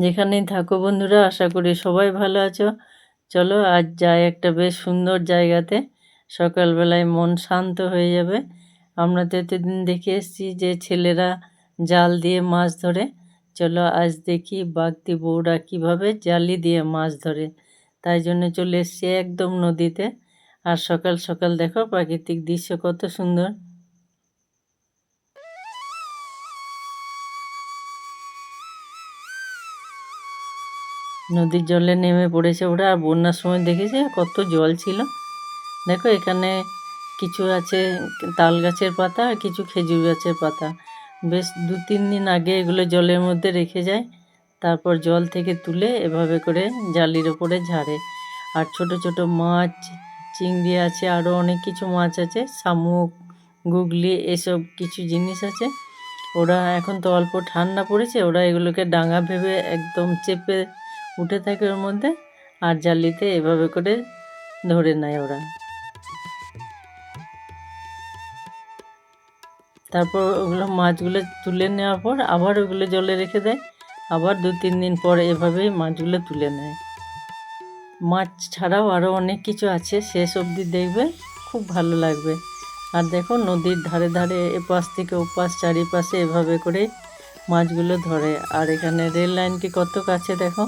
যেখানেই থাকো বন্ধুরা, আশা করি সবাই ভালো আছো। চলো আজ যাই একটা বেশ সুন্দর জায়গাতে। সকালবেলায় মন শান্ত হয়ে যাবে। আমরা তো এতদিন দেখে এসেছি যে ছেলেরা জাল দিয়ে মাছ ধরে। চলো আজ দেখি বাগদি বউরা কীভাবে জালি দিয়ে মাছ ধরে। তাই জন্য চলে এসেছি একদম নদীতে। আর সকাল সকাল দেখো প্রাকৃতিক দৃশ্য কত সুন্দর। নদীর জলে নেমে পড়েছে ওরা। আর বন্যার সময় দেখেছে কত জল ছিল। দেখো এখানে কিছু আছে তাল গাছের পাতা আর কিছু খেজুর গাছের পাতা। বেশ 2-3 দিন আগে এগুলো জলের মধ্যে রেখে যায়, তারপর জল থেকে তুলে এভাবে করে জালির ওপরে ঝাড়ে। আর ছোট ছোট মাছ, চিংড়ি আছে, আরও অনেক কিছু মাছ আছে, শামুক, গুগলি, এসব কিছু জিনিস আছে। ওরা এখন তো অল্প ঠান্ডা পড়েছে, ওরা এগুলোকে ডাঙা ভেবে একদম চেপে উঠে থাকে ওর মধ্যে, আর জালিতে এভাবে করে ধরে নেয় ওরা। তারপর ওগুলো মাছগুলো তুলে নেওয়ার পর আবার ওগুলো জলে রেখে দেয়। আবার 2-3 দিন পর এভাবেই মাছগুলো তুলে নেয়। মাছ ছাড়াও আরও অনেক কিছু আছে, শেষ অবধি দেখবে, খুব ভালো লাগবে। আর দেখো নদীর ধারে ধারে এপাশ থেকে ওপাশ চারিপাশে এভাবে করে মাছগুলো ধরে। আর এখানে রেল লাইনটি কত কাছে দেখো।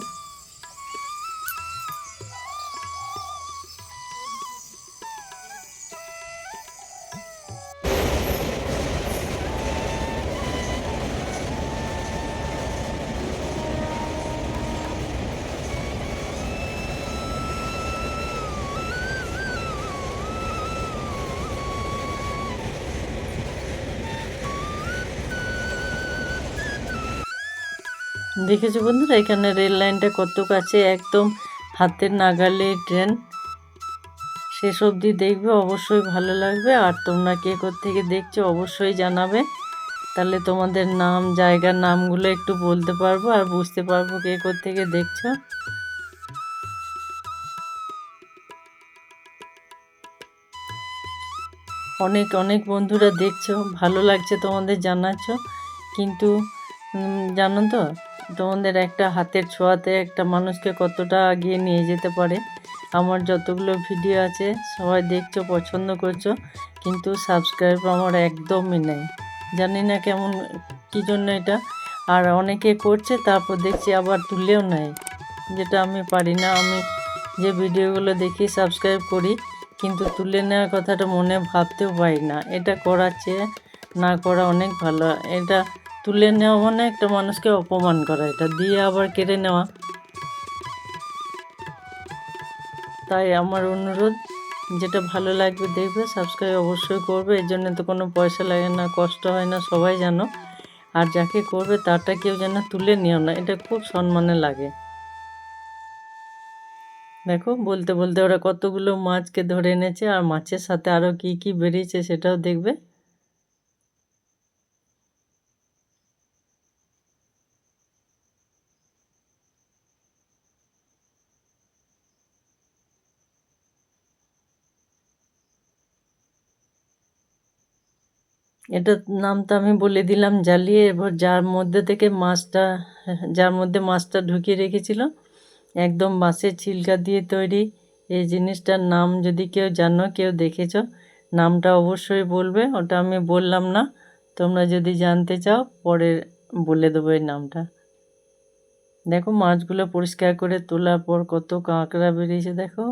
দেখেছো বন্ধুরা এখানে রেল লাইনটা কত কাছে, একদম হাতের নাগালে ট্রেন। শেষ অবধি দেখবে, অবশ্যই ভালো লাগবে। আর তোমরা কে কোত্থেকে দেখছো অবশ্যই জানাবে, তাহলে তোমাদের নাম, জায়গার নামগুলো একটু বলতে পারবো আর বুঝতে পারবো কে কোত্থেকে দেখছো। অনেক অনেক বন্ধুরা দেখছো, ভালো লাগছে তোমাদের জানাচ্ছ, কিন্তু জানো তো তোমাদের একটা হাতের ছোঁয়াতে একটা মানুষকে কতটা এগিয়ে নিয়ে যেতে পারে। আমার যতগুলো ভিডিও আছে সবাই দেখছো, পছন্দ করছো, কিন্তু সাবস্ক্রাইব আমার একদমই নেই। জানি না কেমন কী জন্য এটা। আর অনেকে করছে তারপর দেখছি আবার তুলেও নেয়, যেটা আমি পারি না। আমি যে ভিডিওগুলো দেখি সাবস্ক্রাইব করি, কিন্তু তুলে নেওয়ার কথাটা মনে ভাবতেও পারি না। এটা করার চেয়ে না করা অনেক ভালো। এটা তুলে নেওয়া মানে একটা মানুষকে অপমান করা, এটা দিয়ে আবার কেড়ে নেওয়া। তাই আমার অনুরোধ, যেটা ভালো লাগবে দেখবে, সাবস্ক্রাইব অবশ্যই করবে। এর জন্য তো কোনো পয়সা লাগে না, কষ্ট হয় না, সবাই জানো। আর যাকে করবে তারটা কেউ যেন তুলে নিও না, এটা খুব সম্মানে লাগে। দেখো বলতে বলতে ওরা কতগুলো মাছকে ধরে এনেছে, আর মাছের সাথে আরও কি কি বেরিয়েছে সেটাও দেখবে। এটার নাম তো আমি বলে দিলাম জ্বালিয়ে। এবার যার মধ্যে মাছটা ঢুকিয়ে রেখেছিল, একদম বাঁশের ছিলকা দিয়ে তৈরি এই জিনিসটার নাম যদি কেউ জানো, কেউ দেখেছো, নামটা অবশ্যই বলবে। ওটা আমি বললাম না, তোমরা যদি জানতে চাও পরে বলে দেবো এই নামটা। দেখো মাছগুলো পরিষ্কার করে তোলার পর কত কাঁকড়া বেরিয়েছে দেখো।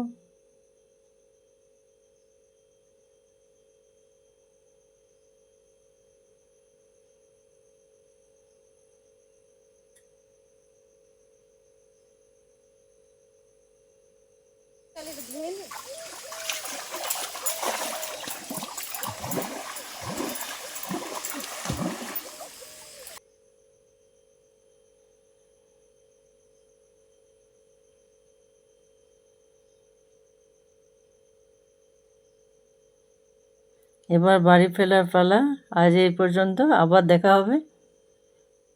এবার বাড়ি ফেরার পালা। আজ এই পর্যন্ত, আবার দেখা হবে।